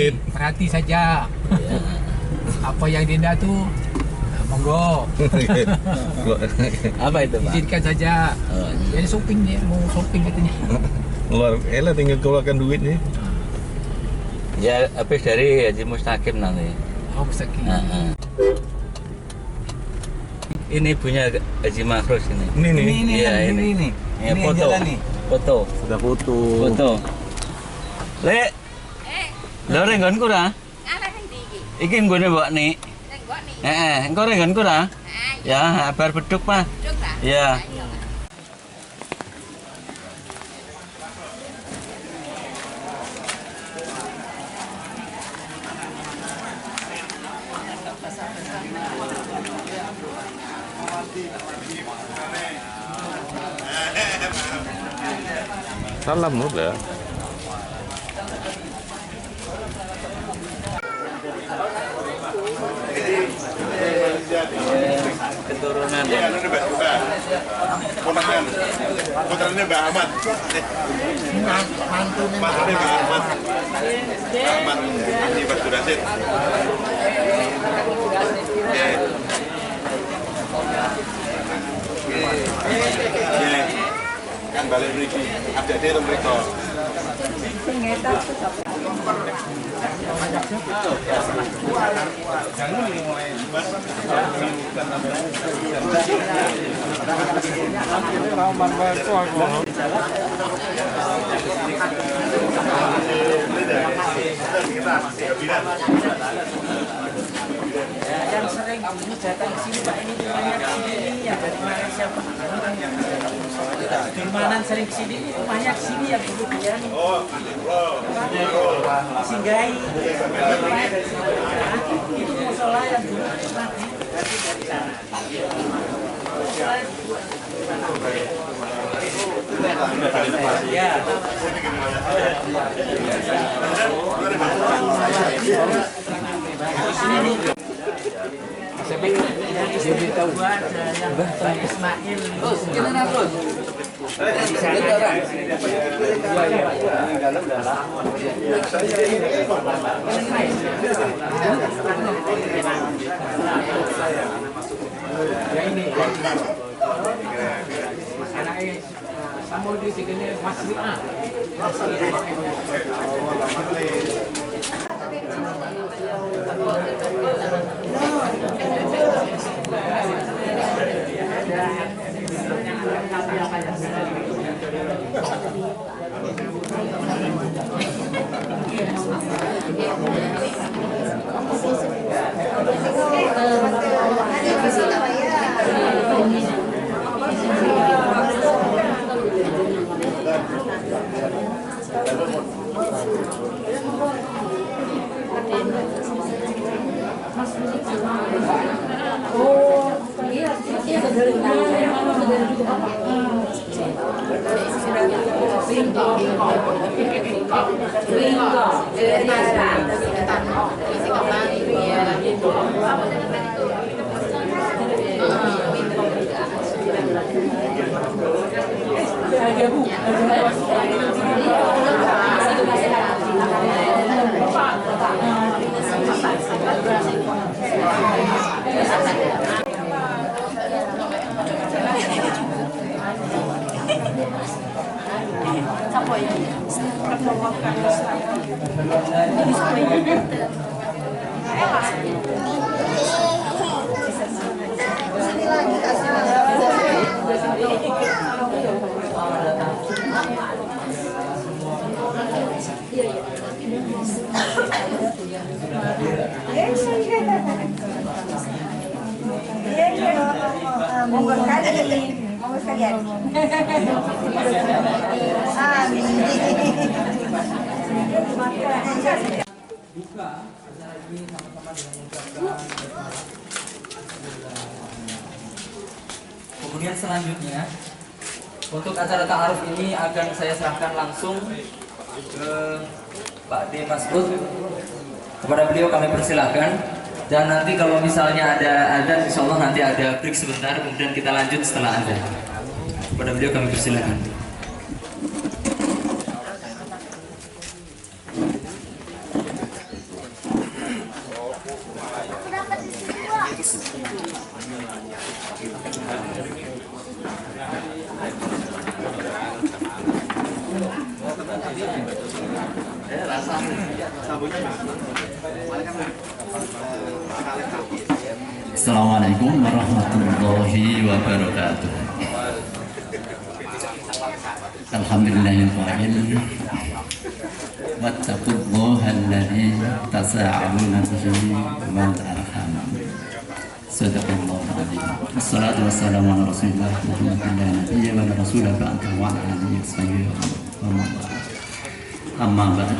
perhati saja. Apa yang Dinda tuh monggo. Apa itu, Pak? Izinkan saja. Jadi shopping dia, mau shopping katanya. Luar, elah tinggal keluarkan duitnya. Ya, habis dari Haji Mustaqim nanti. Oh, Mustaqim. Ini ibunya Haji Makrus ini. Ini. Iya, ini. Ya, Ini foto. jalan nih. Foto. Sudah foto. Foto. Lek. Lho renggonku ra? Ngalah nang ndi iki? Iki nggone mbok nik. Nang kok nih? Engko renggonku ra? Ya, bar beduk, Pak. Duk ta? Iya. Salam udah. Keturunan ya. Putranya Mbak Ahmad. Mantunya Mbak Ahmad. Ahmad Haji Basurasid. Kan balik mriki. Update itu mriko. Yang sering datang sini Pak ini banyak sini ya dari Malaysia Pak. Gimana sering sini banyak sini yang kemudian singgahi itu musola yang dulu pernah berarti dari sana. Ya. Yang beritahu ada yang Pak Ismail. Gimana terus? Ya ini. Anaknya sama di sini masih Monggo sekalian. Monggo sekalian. Amin. Buka acara ini sama-sama dengan mengucapkan kemudian selanjutnya untuk acara ta'aruf ini akan saya serahkan langsung ke Pak D. Mas'ud. Kepada beliau kami persilahkan. Dan nanti kalau misalnya ada insya Allah nanti ada break sebentar, kemudian kita lanjut setelah ada. Kepada beliau kami persilahkan. Assalamualaikum warahmatullahi wabarakatuh. Alhamdulillahirrahmanirrahim. Wattaqullaha alladzi tasaaluna bihi wal arham. Sadaqallahul adzim. Wassalatu wassalamu ala Rasulillah Muhammadin la nabiyya wa la rasula ba'dahu wa ala alihi wa amma ba'd.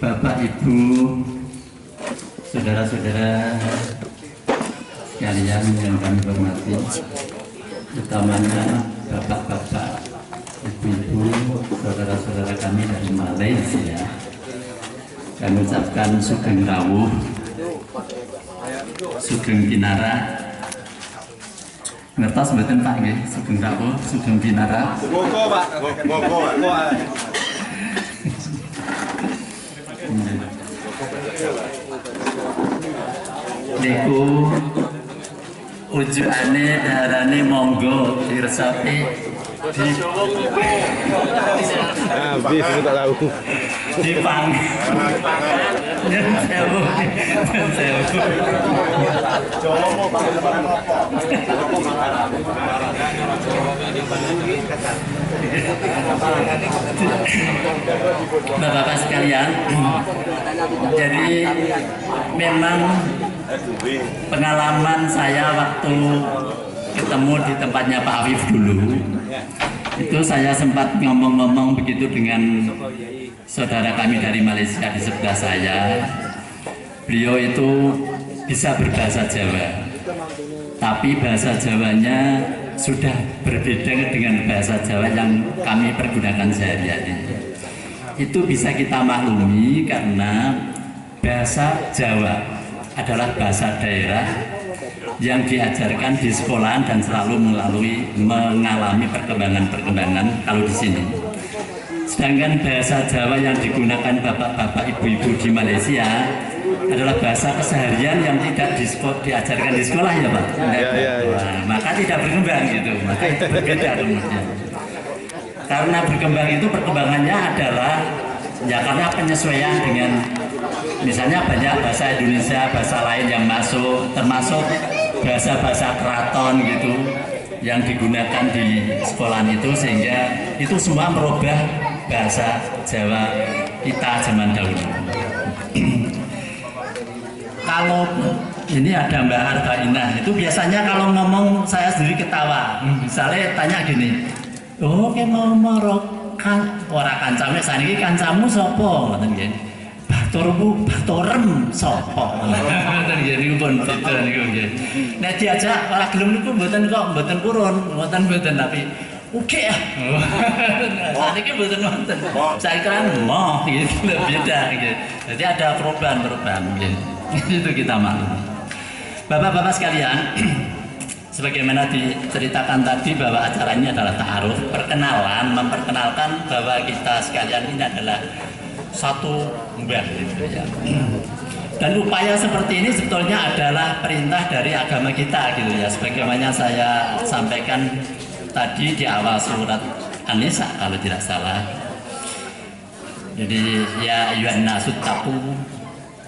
Bapak Ibu, saudara-saudara sekalian yang kami hormati, utamanya bapak-bapak, ibu-ibu, saudara-saudara kami dari Malaysia, kami ucapkan sugeng rawuh, sugeng pinara. Ngertos mboten Pak nggih, sugeng rawuh, sugeng pinara. Monggo Pak, monggo Pak. Niku ujukane darane monggo diresapi di Habis aku tak tahu. dipang sewu. Bapak-bapak sekalian, jadi memang pengalaman saya waktu ketemu di tempatnya Pak Afif dulu, itu saya sempat ngomong-ngomong begitu dengan saudara kami dari Malaysia di sebelah saya. Beliau itu bisa berbahasa Jawa, tapi bahasa Jawanya sudah berbeda dengan bahasa Jawa yang kami pergunakan sehari-hari. Itu bisa kita maklumi karena bahasa Jawa adalah bahasa daerah yang diajarkan di sekolahan dan selalu mengalami perkembangan-perkembangan kalau di sini. Sedangkan bahasa Jawa yang digunakan bapak-bapak, ibu-ibu di Malaysia adalah bahasa keseharian yang tidak diajarkan di sekolah ya Pak. Ya. Maka tidak berkembang gitu, maka itu berbeda kemudian. Karena berkembang itu perkembangannya adalah ya karena penyesuaian dengan misalnya banyak bahasa Indonesia, bahasa lain yang masuk, termasuk bahasa-bahasa keraton gitu yang digunakan di sekolahan itu, sehingga itu semua merubah bahasa Jawa kita zaman dahulu. Kalau ini ada Mbak Arbainah, itu biasanya kalau ngomong saya sendiri ketawa. Misalnya tanya gini, oh kayak mau merok kan ora kancame saniki kancamu sapa ngoten nggih. Baturmu baturem sapa. Ngoten nggih niku pun beda niku nggih. Nek diajak ora gelem niku mboten kok mboten purun, mboten tapi oke ya. Saniki mboten wonten. Saya kan moh gitu beda gitu. Jadi ada perubahan gitu. Itu kita maklum. Bapak-bapak sekalian, sebagaimana diceritakan tadi bahwa acara ini adalah ta'aruf, memperkenalkan bahwa kita sekalian ini adalah satu mbah gitu ya. Dan upaya seperti ini sebetulnya adalah perintah dari agama kita gitu ya. Sebagaimana saya sampaikan tadi di awal surat An-Nisa kalau tidak salah. Jadi ya ayyuhan nasu taqu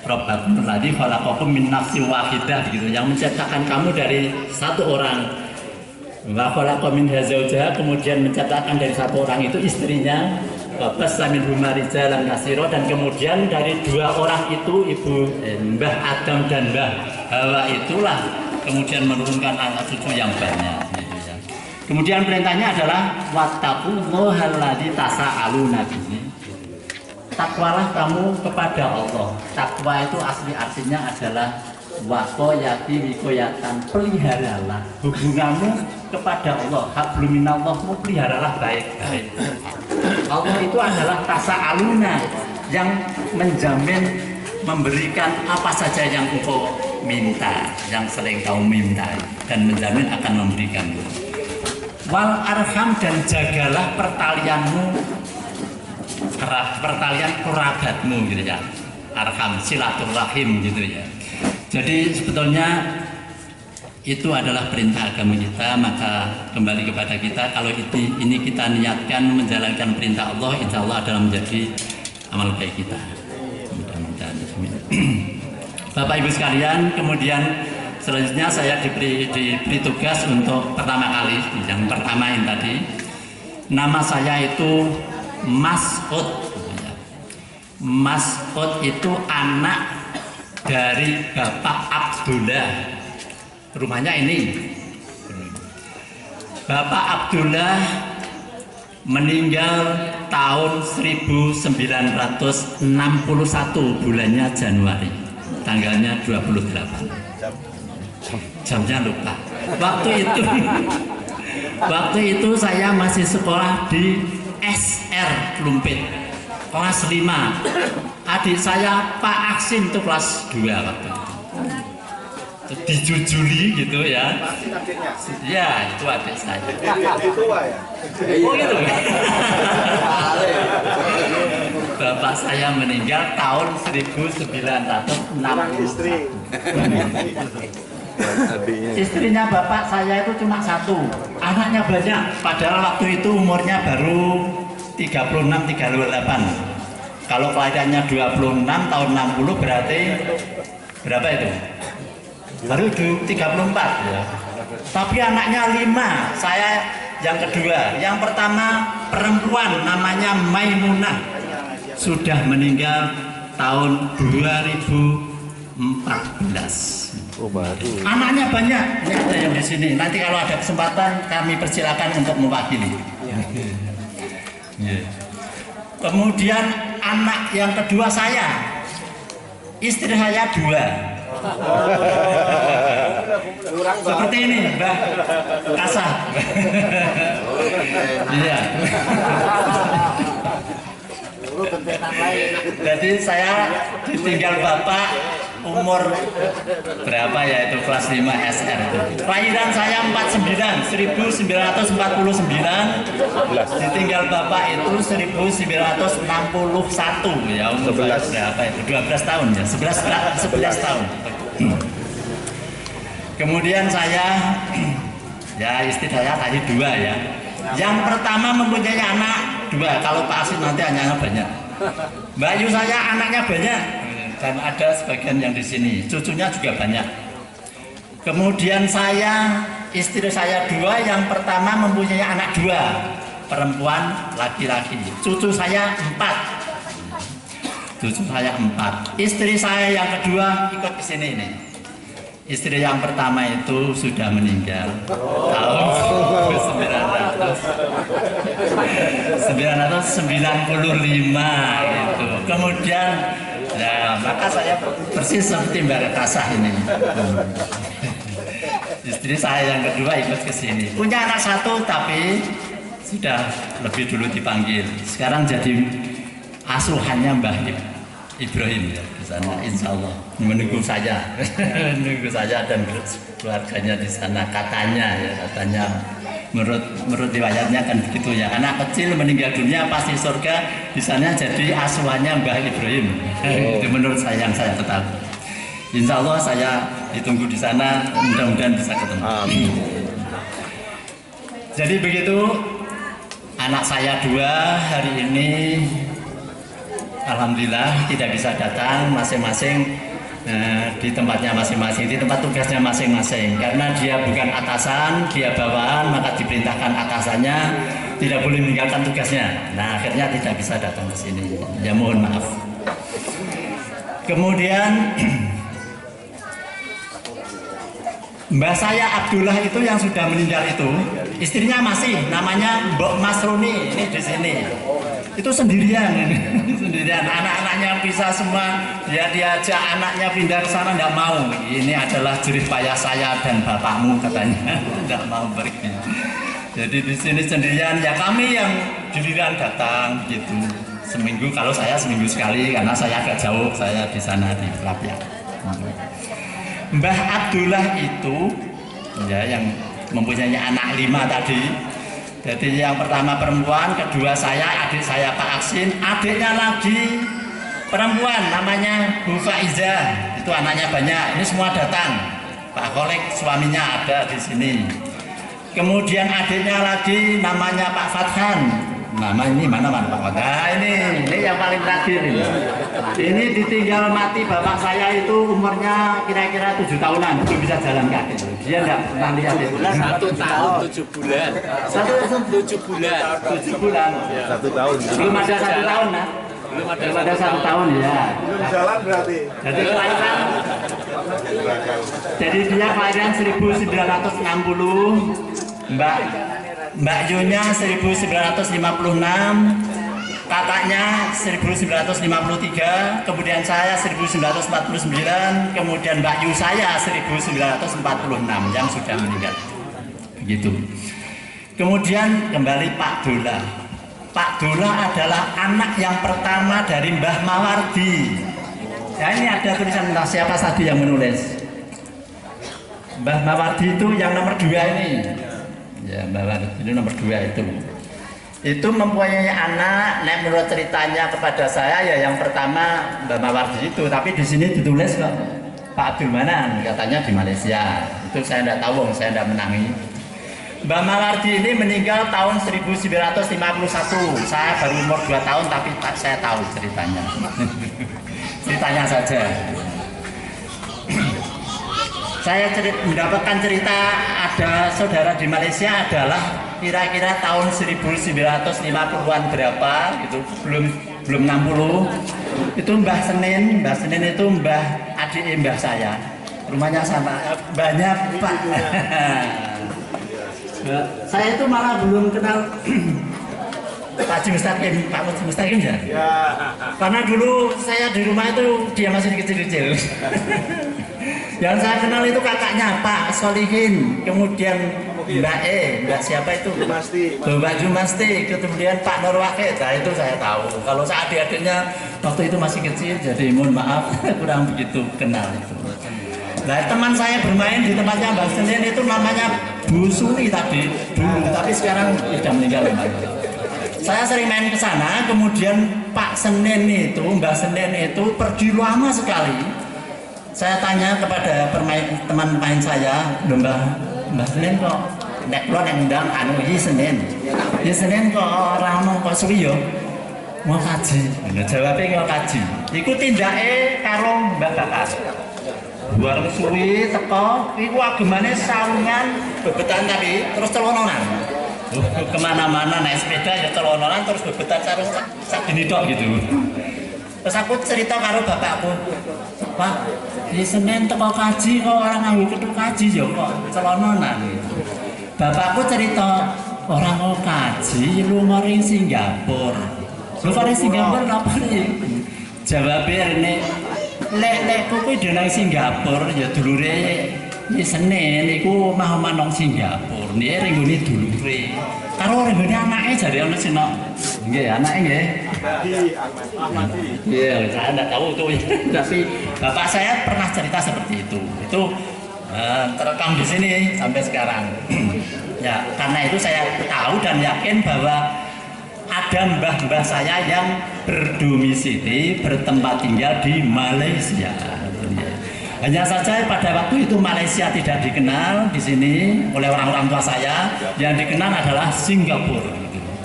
Rabbakum alladzi khalaqakum min nafsin wahidah gitu, yang menciptakan kamu dari satu orang. Wa khalaqa minha zawjaha, kemudian menciptakan dari satu orang itu istrinya. Wa bassa minhuma rijalan katsira, dan kemudian dari dua orang itu Mbah Adam dan Mbah Hawa itulah kemudian menurunkan anak cucu yang banyak gitu ya. Kemudian perintahnya adalah wattaqullaha alladzi tasaaluna bihi. Takwalah kamu kepada Allah. Takwa itu asli artinya adalah waqoyati wikoyatan, peliharalah hubunganmu kepada Allah. Habluminallahmu, peliharalah baik-baik. Allah itu adalah tasa'aluna, yang menjamin memberikan apa saja yang engkau minta, yang sering kau minta, dan menjamin akan memberikan. Wal arham, dan jagalah pertalian kerabatmu gitu ya. Arham, silaturahim gitu ya. Jadi sebetulnya itu adalah perintah agama kita, maka kembali kepada kita. Kalau ini kita niatkan menjalankan perintah Allah, insya Allah adalah menjadi amal baik kita. Mudah-mudahan. Bapak Ibu sekalian, kemudian selanjutnya saya diberi tugas untuk pertama kali, yang pertama yang tadi, nama saya itu Mas'ud. Mas'ud itu anak dari Bapak Abdullah. Rumahnya ini. Bapak Abdullah meninggal tahun 1961, bulannya Januari, tanggalnya 28. Jamnya lupa. Waktu itu saya masih sekolah di SR Lumpit, kelas 5. Adik saya Pak Aksin itu kelas 2 waktu itu. Dijujuli gitu ya. Ya, itu adik saya. Oh gitu. Bapak saya meninggal tahun 1961. Istrinya bapak saya itu cuma satu, anaknya banyak. Padahal waktu itu umurnya baru 36-38. Kalau kelahirannya 26 tahun 60 berarti berapa itu? Baru 34 ya. Tapi anaknya 5, saya yang kedua. Yang pertama perempuan namanya Maimunah, sudah meninggal tahun 2014. Oh baru. Anaknya banyak, ini ada yang di sini. Nanti kalau ada kesempatan kami persilakan untuk mewakili. Kemudian anak yang kedua saya, istri saya 2. Seperti ini, Mbak Kasah. Iya. Jadi saya ditinggal bapak umur berapa ya, itu kelas 5 SR itu. Kelahiran saya 1949, ditinggal bapak itu 1961 ya, umur berapa itu? 12 tahun ya, 11 tahun. Kemudian saya ya istri saya tadi 2 ya. Yang pertama mempunyai anak 2, kalau Pak Asin nanti anaknya banyak. Mbak Yu saya anaknya banyak, dan ada sebagian yang di sini, cucunya juga banyak. Kemudian saya, istri saya 2, yang pertama mempunyai anak 2, perempuan laki-laki. Cucu saya 4. Istri saya yang kedua ikut ke sini nih. Istri yang pertama itu sudah meninggal tahun 1995 gitu. Kemudian ya maka saya persis seperti Mbak Kasah ini. Istri saya yang kedua ikut ke sini. Punya anak 1 tapi sudah lebih dulu dipanggil. Sekarang jadi asuhannya Mbah Ibrahim ya di sana, insya Allah menunggu saya dan keluarganya di sana, katanya menurut riwayatnya kan begitu ya. Anak kecil meninggal dunia pasti surga, di sana jadi asuhannya Mbah Ibrahim. Itu menurut saya yang saya ketahui. Insya Allah saya ditunggu di sana, mudah-mudahan bisa ketemu. Jadi begitu, anak saya 2 hari ini alhamdulillah tidak bisa datang, masing-masing di tempatnya masing-masing, di tempat tugasnya masing-masing. Karena dia bukan atasan, dia bawaan, maka diperintahkan atasannya tidak boleh meninggalkan tugasnya. Nah, akhirnya tidak bisa datang ke sini. Ya mohon maaf. Kemudian mbah saya Abdullah itu yang sudah meninggal itu, istrinya masih, namanya Mbok Masruni, ini di sini. Itu sendirian, anak-anaknya bisa semua, dia diajak anaknya pindah ke sana, tidak mau. Ini adalah jerih payah saya dan bapakmu, katanya, tidak mau pergi. Jadi di sini sendirian, ya kami yang giliran datang gitu. Seminggu, kalau saya seminggu sekali, karena saya agak jauh, saya di sana di Kelapia. Mbah Abdullah itu, ya yang mempunyai anak 5 tadi. Jadi yang pertama perempuan, kedua saya, adik saya Pak Aksin, adiknya lagi perempuan namanya Bu Faizah. Itu anaknya banyak. Ini semua datang. Pak Kolek suaminya ada di sini. Kemudian adiknya lagi namanya Pak Fathan. Nama ini mana Pak Fathan? Nah, ini yang paling terakhir ini. Ini ditinggal mati bapak saya itu umurnya kira-kira 7 tahunan, belum bisa jalan kaki. Dia enggak pernah lihat itu. 1 tahun 7 bulan. 7 bulan. 7 bulan. 1 tahun. Belum ada 1 tahun, nah. Belum ada 1 tahun ya. Belum jalan berarti. Jadi kelahiran. Jadi dia kelahiran 1960. Mbak Yunya 1956, kakaknya 1953, kemudian saya 1949, kemudian Mbak Yu saya 1946 yang sudah meninggal. Begitu. Kemudian kembali Pak Dola. Pak Dola adalah anak yang pertama dari Mbah Mawardi. Ya, ini ada tulisan entah siapa tadi yang menulis. Mbah Mawardi itu yang nomor 2 ini. Ya, Mbah Mawardi itu nomor 2 itu. Itu mempunyai anak, nek menurut ceritanya kepada saya ya yang pertama Mbah Mawardi itu, tapi di sini ditulis kok Pak Abdul Manan, katanya di Malaysia. Itu saya tidak tahu, saya tidak menangi. Mbah Mawardi ini meninggal tahun 1951. Saya baru umur 2 tahun tapi saya tahu ceritanya. Ceritanya saja. Saya mendapatkan cerita ada saudara di Malaysia adalah kira-kira tahun 1950-an berapa gitu, belum 60. Itu Mbah Senin itu Mbah adik Mbah saya. Rumahnya sama, banyak Pak. Saya itu malah belum kenal Pak Haji Mustaqim, Pak Haji Mustaqim ya? Ya. Karena dulu saya di rumah itu dia masih kecil-kecil. Yang saya kenal itu kakaknya Pak Solihin, kemudian Mbak siapa itu? Mbak Jumasti, kemudian Pak Nur Wakid. Nah itu saya tahu. Kalau saya adik-adiknya waktu itu masih kecil, jadi mohon maaf kurang begitu kenal itu. Nah teman saya bermain di tempatnya Mbak Senin itu namanya Bu Suri tadi dulu, tapi sekarang sudah meninggal. Saya sering main ke sana, kemudian Pak Senin itu, Mbak Senin itu pergi lama sekali. Saya tanya kepada teman main saya, Mbak Senin kok nek kula nek ndang anu iki Senin. Ya Senin kok ora ono kok suwi yo. Mau kaji. Jawabe kok kaji. Iku tindake karo Mbak Bakar. Buang suwi teko iku agemane sarungan bebetan tapi terus celononan. Kemana-mana naik sepeda ya celononan terus bebetan sarung sak gini tok gitu. Terus aku cerita karo bapakku, Pak, di Senin teko kaji kok orang nganggo ketu kaji ya kok celononan gitu. Bapakku cerita orang mau kaji lu ngoring Singapura. Lu ngoring Singapura apa nih? Jawabnya ini lek kuwi nang Singapura ya dulure iki Senin iku omah-omah nang Singapura. Nek ring ngene dulure. Karo ring ngene anake jare ana sino. Nggih, anake nggih. Iya, saya enggak tahu tuh. Tapi bapak saya pernah cerita seperti itu. Itu terekam di sini sampai sekarang. Ya, karena itu saya tahu dan yakin bahwa ada mbah-mbah saya yang berdomisili, bertempat tinggal di Malaysia. Hanya saja pada waktu itu Malaysia tidak dikenal di sini oleh orang-orang tua saya. Yang dikenal adalah Singapura.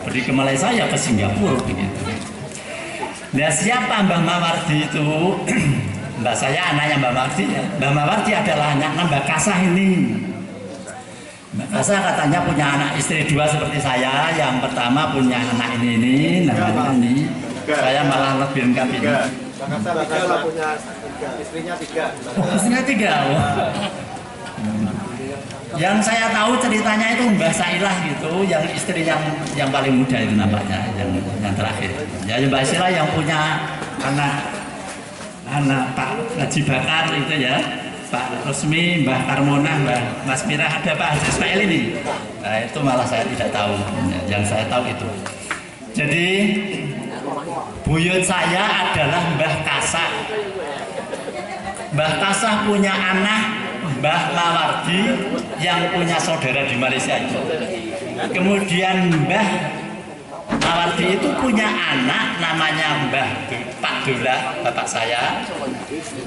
Pergi ke Malaysia ya ke Singapura begitu. Nah, siapa Mbah Mawardi itu? Mbak saya anaknya Mbah Mawardi. Mbah Mawardi adalah anaknya Mbak Kasah ini. Mbak Kasah katanya punya anak istri 2 seperti saya. Yang pertama punya anak ini namanya ini. Saya malah lebih lengkap ini. Mbak Kasah punya istrinya 3. Oh, istrinya 3. Oh. Yang saya tahu ceritanya itu Mbah Sailah gitu, yang istri yang paling muda itu nampaknya, yang terakhir. Ya Mbah Sailah yang punya anak Pak Haji Bakar itu ya, Pak Rusmi, Mbah Karmona, Mbah Mas Mirah, ada Pak Haji Ismail ini. Nah itu malah saya tidak tahu, yang saya tahu itu. Jadi buyut saya adalah Mbah Kasah. Mbah Kasah punya anak Mbah Mawardi yang punya saudara di Malaysia itu. Kemudian Mbah Mawardi itu punya anak namanya Pak Abdullah, bapak saya.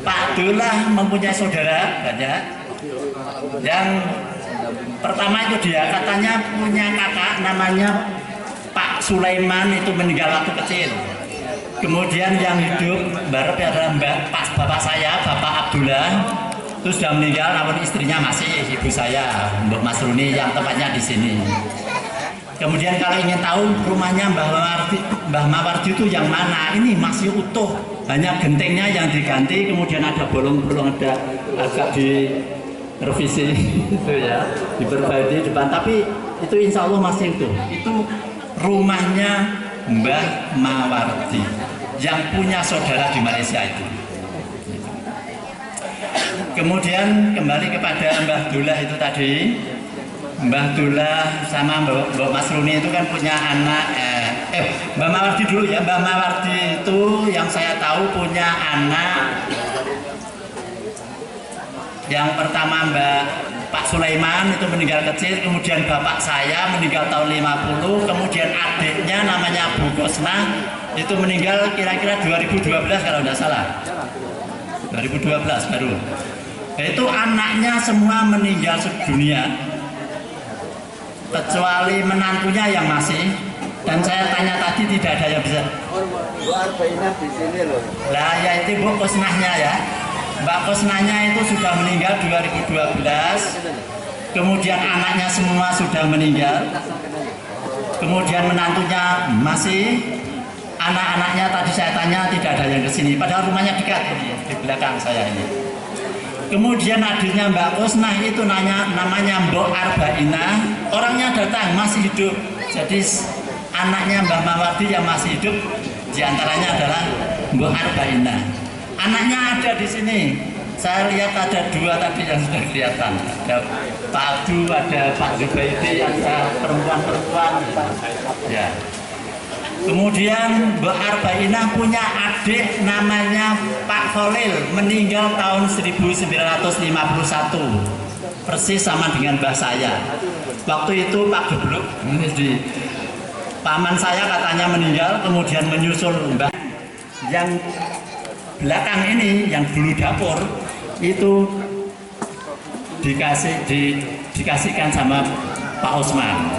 Pak Abdullah mempunyai saudara banyak. Yang pertama itu dia katanya punya kakak namanya Pak Sulaiman, itu meninggal waktu kecil. Kemudian yang hidup barep adalah bapak saya, Bapak Abdullah, itu sudah meninggal, namun istrinya masih, ibu saya, Mbak Masruni, yang tempatnya di sini. Kemudian kalau ingin tahu rumahnya Mbah Mawardi itu yang mana, ini masih utuh, hanya gentengnya yang diganti, kemudian ada bolong-bolong, ada agak direvisi itu ya, diperbaiki depan, tapi itu insya Allah masih utuh. Itu rumahnya Mbah Mawardi yang punya saudara di Malaysia itu. Kemudian kembali kepada Mbah Dullah itu tadi. Mbah Dullah sama Mbak Masruni itu kan punya anak, Mbah Mawardi dulu ya. Mbah Mawardi itu yang saya tahu punya anak. Yang pertama Pak Sulaiman itu meninggal kecil, kemudian bapak saya meninggal tahun 50, kemudian adiknya namanya Bu Kosna itu meninggal kira-kira 2012 kalau tidak salah. 2012 baru. Itu anaknya semua meninggal sedunia, kecuali menantunya yang masih, dan saya tanya tadi tidak ada yang bisa. Bu Arba'inah di sini loh. Lah ya itu Bu Kosnahnya ya. Mbak Kosnahnya itu sudah meninggal 2012. Kemudian anaknya semua sudah meninggal. Kemudian menantunya masih. Anak-anaknya tadi saya tanya tidak ada yang kesini, padahal rumahnya dekat di belakang saya ini. Kemudian adiknya Mbak Kosnah itu namanya Mbok Arba'inah, orangnya datang masih hidup. Jadi anaknya Mbah Mawardi yang masih hidup diantaranya adalah Mbok Arba'inah. Anaknya ada di sini. Saya lihat ada dua tadi yang sudah kelihatan. Ada Pak Abdu, ada Pak Zubaidi, ada perempuan-perempuan. Ya. Kemudian Mbak Arba'inah punya adik namanya Pak Khalil, meninggal tahun 1951, persis sama dengan mbah saya. Waktu itu Pak Gebluk, di paman saya katanya meninggal, kemudian menyusul mbah. Yang belakang ini, yang dulu dapur, itu dikasihkan sama Pak Osman.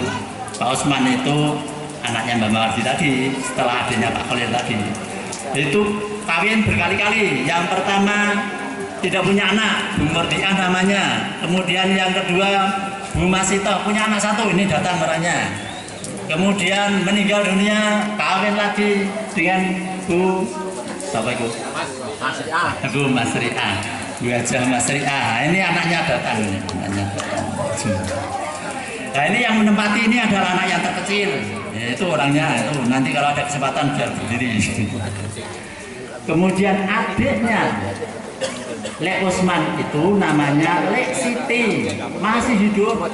Pak Osman itu anaknya Mbak Mawardi tadi, setelah adanya Pak Khalil tadi. Itu kawin berkali-kali. Yang pertama tidak punya anak, Bu Murdiah namanya. Kemudian yang kedua Bu Masito punya anak satu, ini datang orangnya. Kemudian meninggal dunia, kawin lagi dengan Bu siapa itu? Bu Masriah, Bu Hajah Masriah. Ini anaknya datang, anaknya datang. Nah ini yang menempati ini adalah anak yang terkecil, ya, itu orangnya itu nanti kalau ada kesempatan biar berdiri. Kemudian adiknya Lek Usman itu namanya Lek Siti, masih hidup,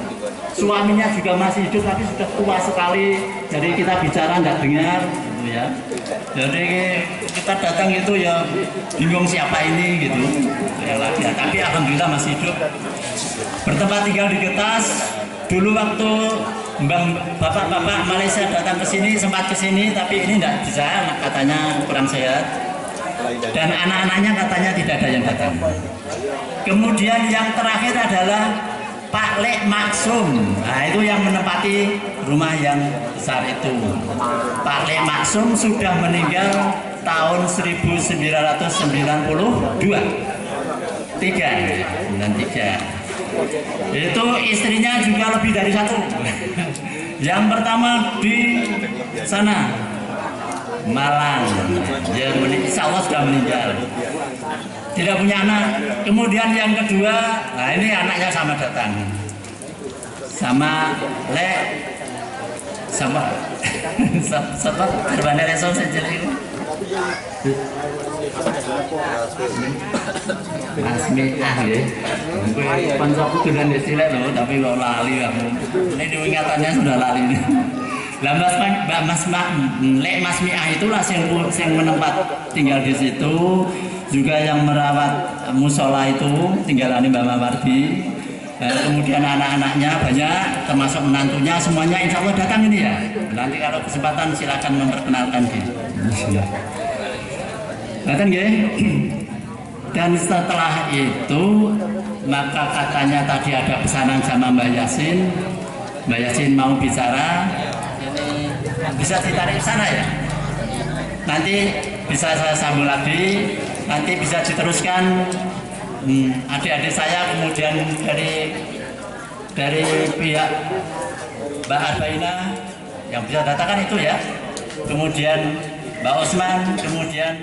suaminya juga masih hidup tapi sudah tua sekali, jadi kita bicara nggak dengar, gitu ya. Jadi kita datang itu ya bingung siapa ini gitu, ya lagi. Tapi alhamdulillah masih hidup, bertempat tinggal di Getas. Dulu waktu bapak-bapak Malaysia datang ke sini, sempat ke sini, tapi ini tidak bisa, katanya kurang sehat. Dan anak-anaknya katanya tidak ada yang datang. Kemudian yang terakhir adalah Pak Lek Maksum. Nah itu yang menempati rumah yang besar itu. Pak Lek Maksum sudah meninggal tahun 1992. 93. Itu istrinya juga lebih dari satu. Yang pertama di sana Malang, dia insya Allah sudah meninggal, tidak punya anak. Kemudian yang kedua, nah ini anaknya sama datang, sama Lek, sama Gerbane Reso sejeli Masmiah ya. Koncoku dengan desilet loh, tapi kok lali kamu. Ini diingatannya sudah lali. Lah Lek Masmiah itulah yang menempat tinggal di situ, juga yang merawat musola itu tinggalan Mbak Mawardi. Kemudian anak-anaknya banyak, termasuk menantunya, semuanya insya Allah datang ini ya. Nanti kalau kesempatan silakan memperkenalkan diri. Ngaten nggih. Dan setelah itu maka katanya tadi ada pesanan sama Mbak Yasin. Mbak Yasin mau bicara. Ini bisa ditarik ke sana ya. Nanti bisa saya sambung lagi. Nanti bisa diteruskan adik-adik saya, kemudian dari pihak Mbak Arbaina yang bisa datakan itu ya. Kemudian Mbak Osman, kemudian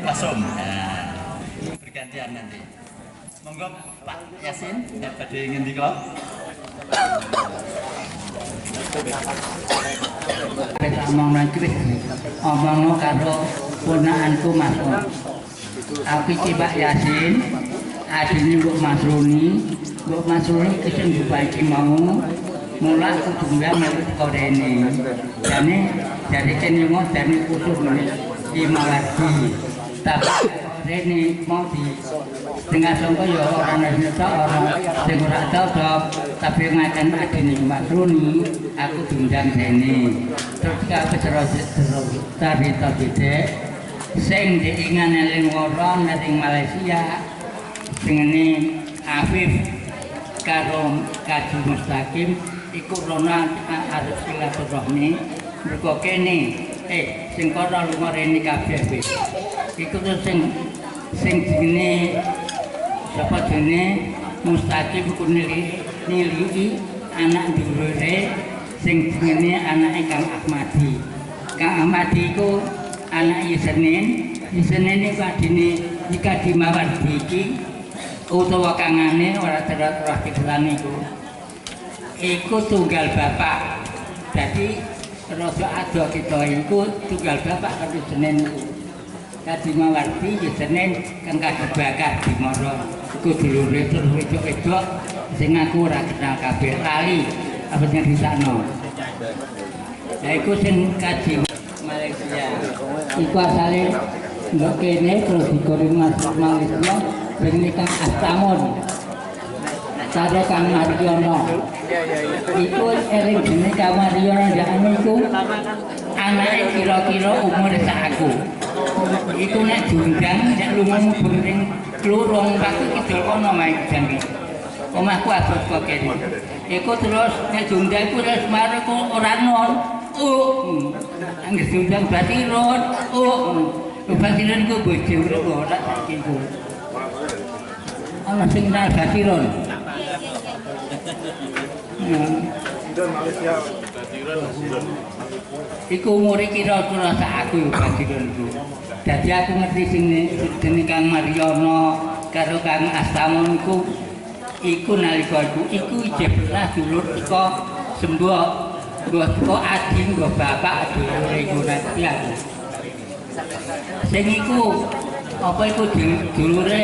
Kasum. Nah, bergantian nanti. Monggo Pak Yasin, pada ingin dikau. Omong lagi, omong karo ponakanku Mas. Aku iki Pak Yasin, adine Mbok Masruni kesing bupati mau mulai kudu metu korene. Jane dari kene mau dari khusus di Mawardi. Tapi rene mau di tengah sangka ya orang Indonesia orang sing ora cocok, tapi ngaten adine Masruni aku diundang rene. Terus aku cerita gede sing diingan eling orang ning Malaysia sing Afif karo Kaji Mustaqim iku rono arep silaturahmi mergo kene sing kono lunga rene kabeh wis iku terus sing jenenge sapa jenenge Mustaqim ku niliki anak dulure sing jenenge anake Kang Ahmadi. Kang Ahmadi iku anak Senin iku adine Ika di Mawardi iki utawa kangane ora terus dikelani iku tunggal bapak. Jadi rada ado kita iku tunggal bapak karo Senin Kadi Mawardi ya Senin Kang Kadibakar di Moro iku dulure terus wedok-wedok sing aku ora kenal kabeh lali apa sing disakno. Lah iku sing kaji Malaysia. Iku asale ndok kene terus dikirim masuk Malaysia ben Kang Astamon. Karo Kang Mariono. Iku eling jenenge Kang Mariono ndakane iku anake kira-kira umur sak aku. Iku nek diundang nek lumamu bering klurung aku kidul kono mae jam iki. Omahku abot kok kene. Iku terus nek diundang iku terus mare kok ora non. Angger diundang batiron. Batiron ku bojo kok ora saiki ku. Ana sing nang batiron. Iku umure kira-kira sak aku batiron ku. Dadi aku ngerti sing jenenge Kang Mariono karo Kang Astamon iku nalika iku ijeh pernah dulur teko Sembok, nggo teko adi nggo bapak dulure iku nanti aku. Sing iku apa iku dulure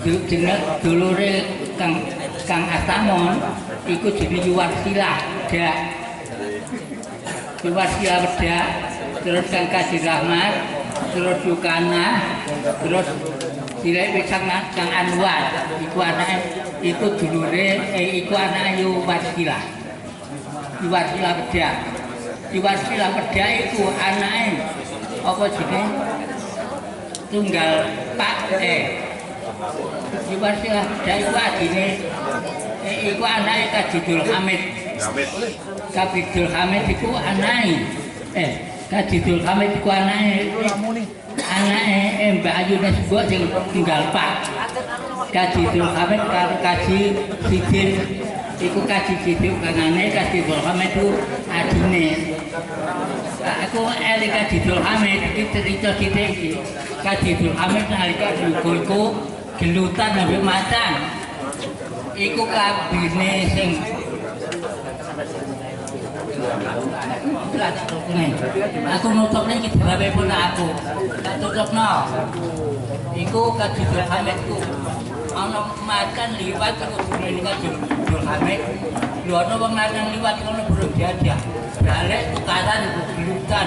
jeneng dulure Kang Astamon iku jenenge Yuwarsila Dak. Yuwarsila Dak terus Kang Kaji Rahmat terus Yukana terus Silai Pisang Kang Anwar iku anake iku dulure iku anake Yuwarsila Pedak. Yuwarsila Pedak iku anake apa jenenge tunggal Pak Yuwarsila Pedak iku adine iku anake Kadidul Hamid. Kadidul Hamid iku anake Kadidul Hamid iku anake Mbak Ayu Nesbok sing tunggal Pak. Kadidul Hamid karo Kaji Sidin iku Kaji Sidin kanane Kadidul Hamid iku adine. Aku eling Kadidul Hamid iki cerita sithik iki. Kadidul Hamid nalika iku gelutan ambek macan. Iku kabine sing aku nutupnya iki gawe pun aku. Tak tutupno. Iku Kadidul Hamid ku ana macan liwat karo durene Kadidul Hamid. Lho ana wong lanang liwat kono burung jajah. Balik tukaran gelutan.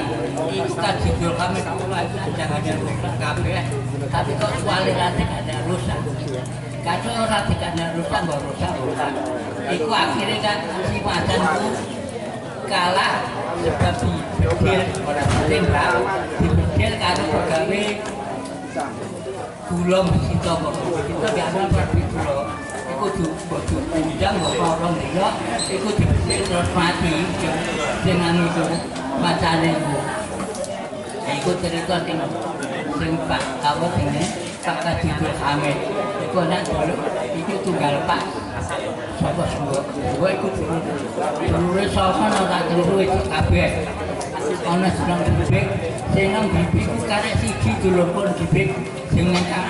Iku Kadidul Hamid ku jangan rusak kabeh. Tapi kok kualitasnya ada rusak. Kacau ora dikane rusak mbok rusak. Iku akhirnya kan si macan ku kalah sebab dibedil ora tembak model karo pegawe gula kita kok. Kita biasa pabrik gula. Iku bojo undang kok orang dina iku dipikir terus mati dengan itu macane iku. Iku cerita sing Pak apa jenenge Pak Kadidul Hamid. Iku anak dulu iku tunggal Pak sapa semua. Gua iku dulu sapa ora dulu iki kabeh. Ana sedang bibik, sing nang bibik ku karek siji dulur pun bibik sing ngentang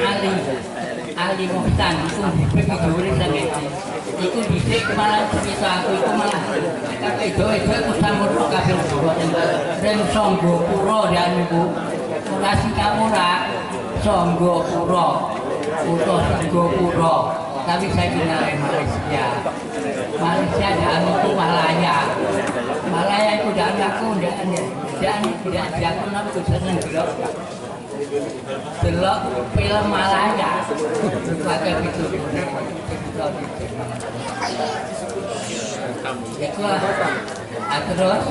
Ali Mohtan iku bibik dhuwure sange. Iku dhisik malah cerita aku iku malah itu ku sambut kabeh dan Sangga Pura dan iku lokasi kamu ra Sangga Pura utuh Sangga Pura tapi saya kenal Malaysia dan itu Malaya itu dan aku dan aku nampu seneng delok film Malaya pakai itu terus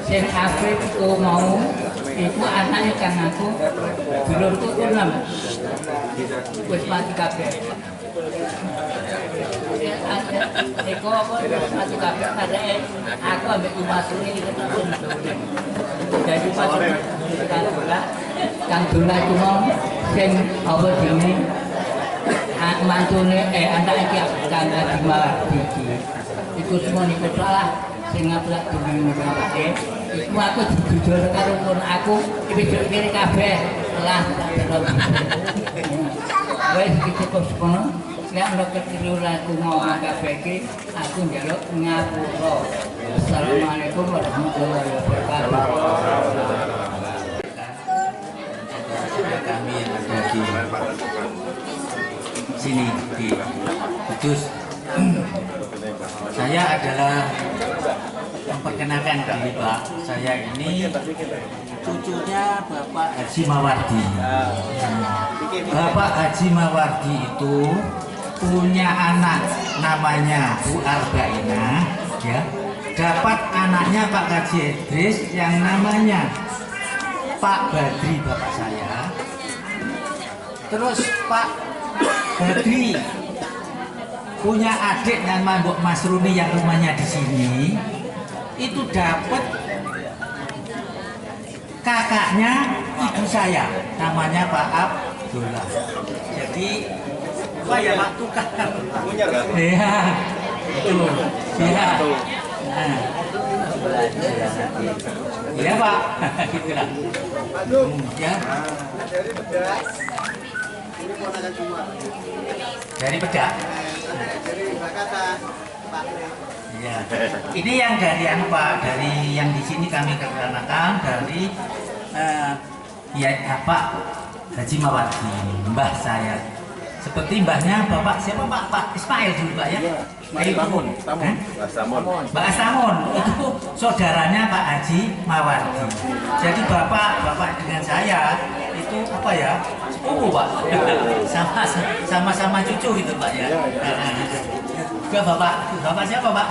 sing Afrik ku mau iku anaknya kang aku dulurku 6 wis mati kabeh. Iku apa mati kabeh karek aku ambek Masruni ketemu. Jadi pas Kang Dula itu mau sing apa jenenge mantune anak iki Kang Adimardi. Iku semua niku salah sing ngaplak duwe ngene. Iku aku jujur karo pun aku iki kiri kabeh lah terus. Wes iki kok sekono nek ana ketiru aku ngomong kabeh iki aku njaluk ngapura. Assalamualaikum warahmatullahi wabarakatuh. Kami yang ada di sini di Kudus. Saya adalah memperkenalkan diri Pak. Saya ini cucunya Bapak Haji Mawardi. Bapak Haji Mawardi itu punya anak namanya Bu Arbainah, ya. Dapat anaknya Pak Kaji Idris yang namanya Pak Badri, bapak saya. Terus Pak Badri punya adik nama Mbok Masruni yang rumahnya di sini. Itu dapat kakaknya ibu saya, namanya Pak Abdullah. Jadi apa ya Pak tukar? Iya, itu. Iya. Nah, iya Pak, gitulah. Ya. Dari Pedak. Ya. Ini yang dari Pak, dari yang di sini kami kenakan dari ya Pak Haji Mawardi, mbah saya. Seperti mbahnya Bapak siapa Pak Ismail dulu Pak ya? Mbak Astamun itu saudaranya Pak Haji Mawardi. Jadi bapak dengan saya itu apa ya? Sepupu Pak. Sama-sama cucu gitu Pak ya. Ke bapak siapa Pak?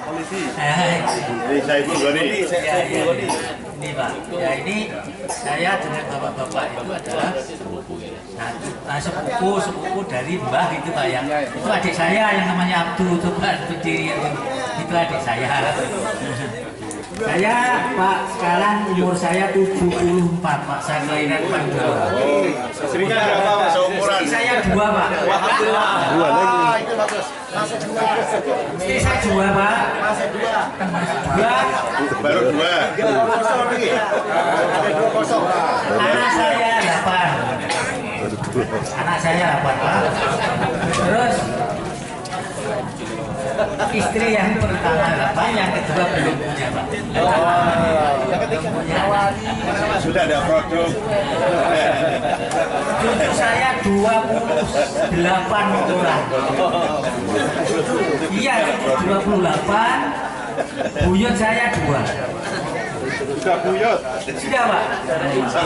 Polisi. Ini saya Ibu Goni. Ini Pak. Ya ini saya dengan bapak-bapak itu adalah sepupu dari Mbah itu Pak ya. Itu adik saya yang namanya Abdul itu Pak, itu adik saya. Saya Pak sekarang umur saya 74 Pak, saya kelahiran Panjawa. Istrinya berapa Pak seumuran? Istri saya 2 Pak. Alhamdulillah. 2 lagi. Itu bagus. Masuk 2. Istri saya 2 Pak. Masuk 2. 2. Baru 2. Kosong lagi. Ada 2 kosong. Anak saya 8. Anak saya 8 Pak. Terus istri yang pertama 8, yang kedua belum punya Pak. Yang ketiga sudah ada produk. Cucu saya 28 orang. Iya, 28. Buyut saya 2. Sudah buyut. Sudah Pak.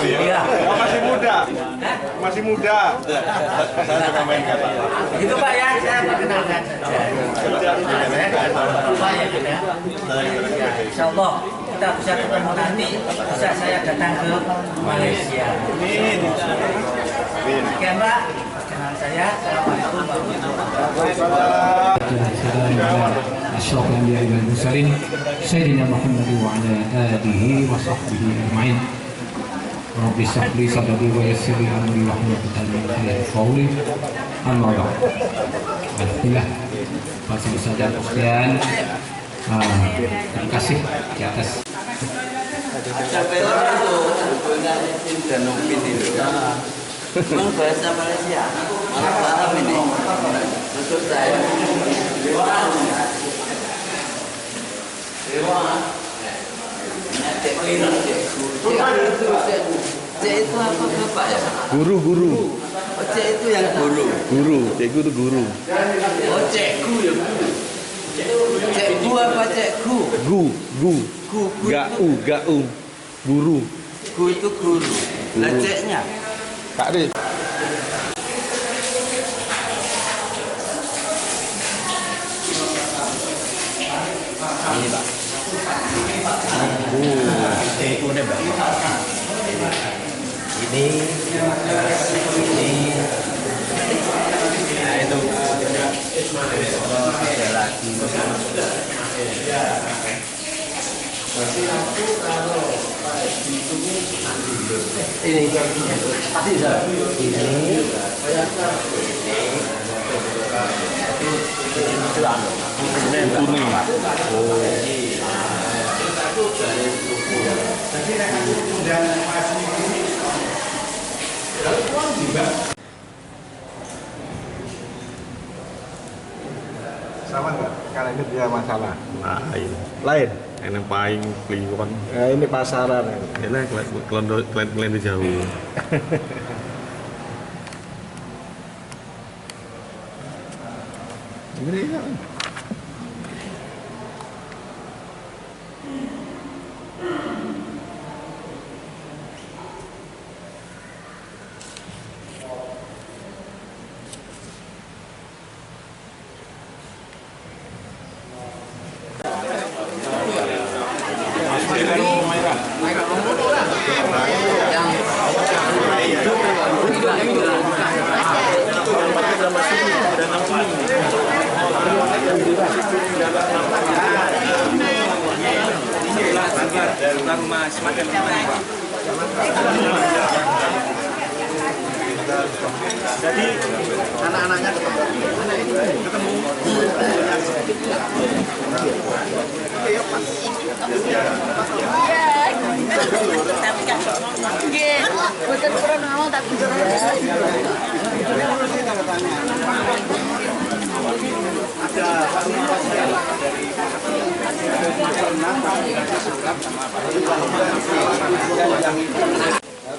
Iya. Oh, masih muda. Masih muda. Saya suka main kata. Itu Pak ya, saya perkenalkan saja. Saya dengan Bapak ya, Insya Allah kita bisa ketemu nanti, bisa saya datang ke Malaysia. Oke Mbak, dengan saya, Assalamualaikum warahmatullahi wabarakatuh. أشرف الأنبياء والمرسلين سيدنا محمد وعلى آله وصحبه أجمعين. رب اشرح لي صدري ويسر لي أمري واحلل عقدة من لساني قولي. أما بعد. Alhamdulillah, masih saja sekian. Terima kasih di atas. Memang bahasa Malaysia, Arab ini. Maksud saya, cek itu apa bapak ya? Guru. Oh, cek itu yang guru. Cikgu itu guru. Oh, cekku ya. Cekku apa cekku? Gu. Gu Gau. Guru. Gu itu guru. Lah ceknya? Tak ada. Ini Pak. Itu udah Pak. Ini. Nah itu. Ada lagi. Ini pasti saya. Ini kuning. Sama nggak? Karena ini dia masalah. Nah, ini. Lain. Yang paling kliwon. Ini pasaran. Ini kalian jauh. Ini kan. Jadi anak-anaknya ketemu. Tapi kan nggih, boten kurang mau tak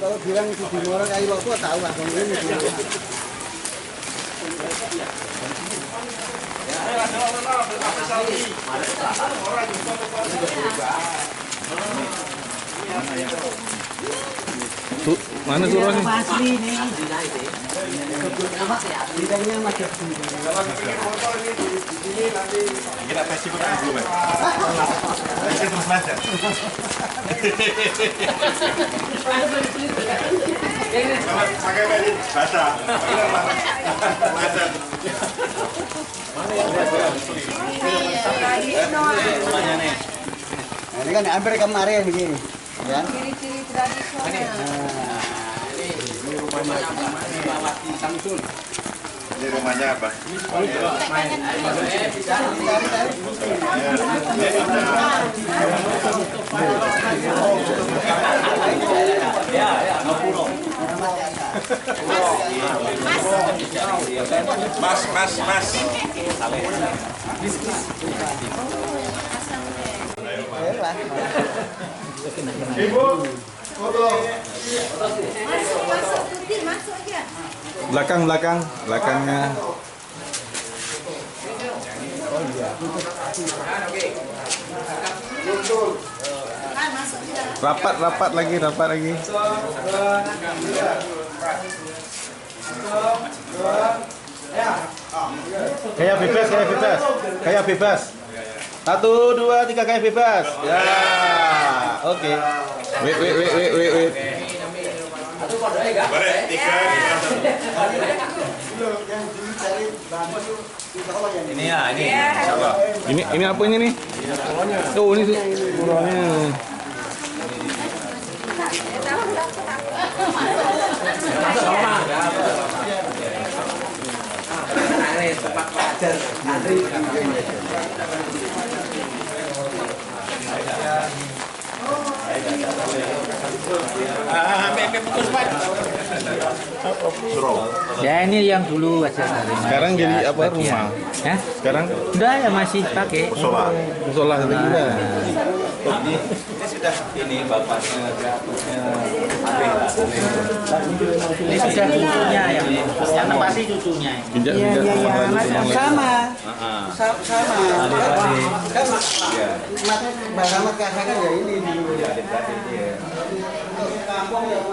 Kalau bilang di Timor kayu waktu tahu langsung ini. Tuh, mana suruhnya? Asli nih. Lidahnya macam Kita tes dulu kan dulu, Pak. Kita terus belajar. Pakai baju basah. Belajar. Ini kan hampir kemarin begini, ya. ciri-ciri tradisional. Ini rumahnya Mawati Samsul. Ini rumahnya apa? Mas. Ibu, foto. Masuk, Tuti, masuk aja. Belakangnya. Rapat lagi. Kayak bebas. 1, 2, 3 kayak bebas. Ya. Oke. Wait. Ini ya, ini. Insyaallah. Ini apanya nih? Oh, ini suruhannya. Ya ini yang dulu aja. Sekarang jadi apa rumah? Ya? Sekarang Udah ya masih pakai. musola lagi dah. Ini sudah ini bapaknya Ini sudah cucunya yang pasti cucunya. Pinjak rumah lagi. Sama. Heeh. Sama. Kan Mbak Rahmat katakan ya ini dulu. Kampung yang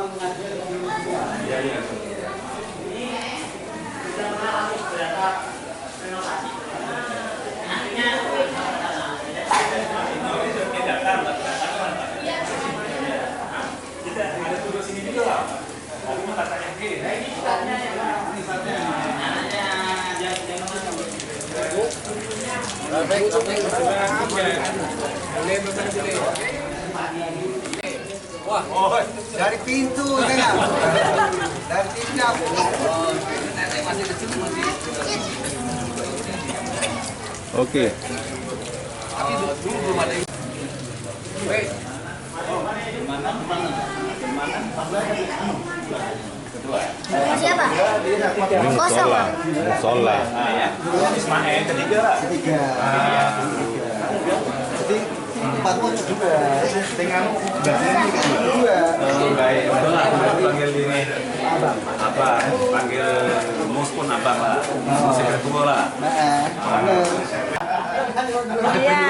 dari pintu kan? Dari tindak. Oke. Siapa? Ini musola. Musola. Ismail ketiga. Jadi 4 juga. Dengan dua. Baik, panggil ini apa? Panggil mus pun apa lah? Musik kedua lah. Iya.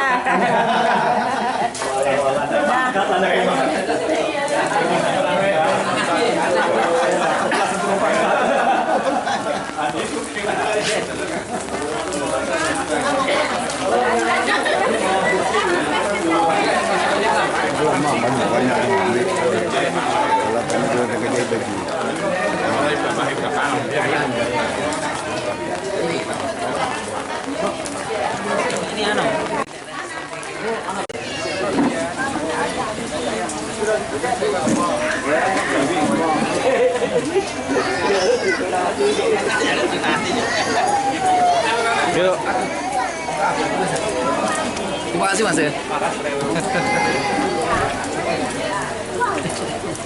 Ini anu. Yuk. Terima kasih Mas ya.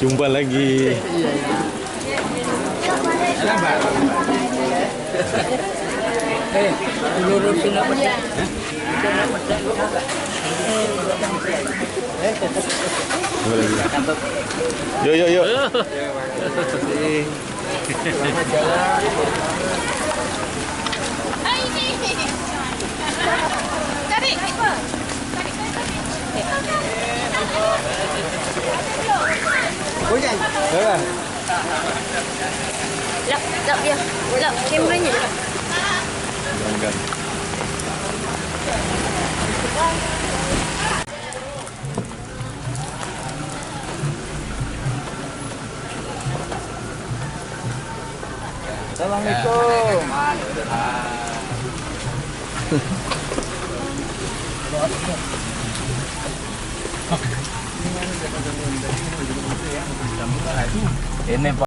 Jumpa lagi. Lurusin apa? Yuk. Lọc chưa? Lọc kem với nhỉ? Assalamualaikum. Ini Pak.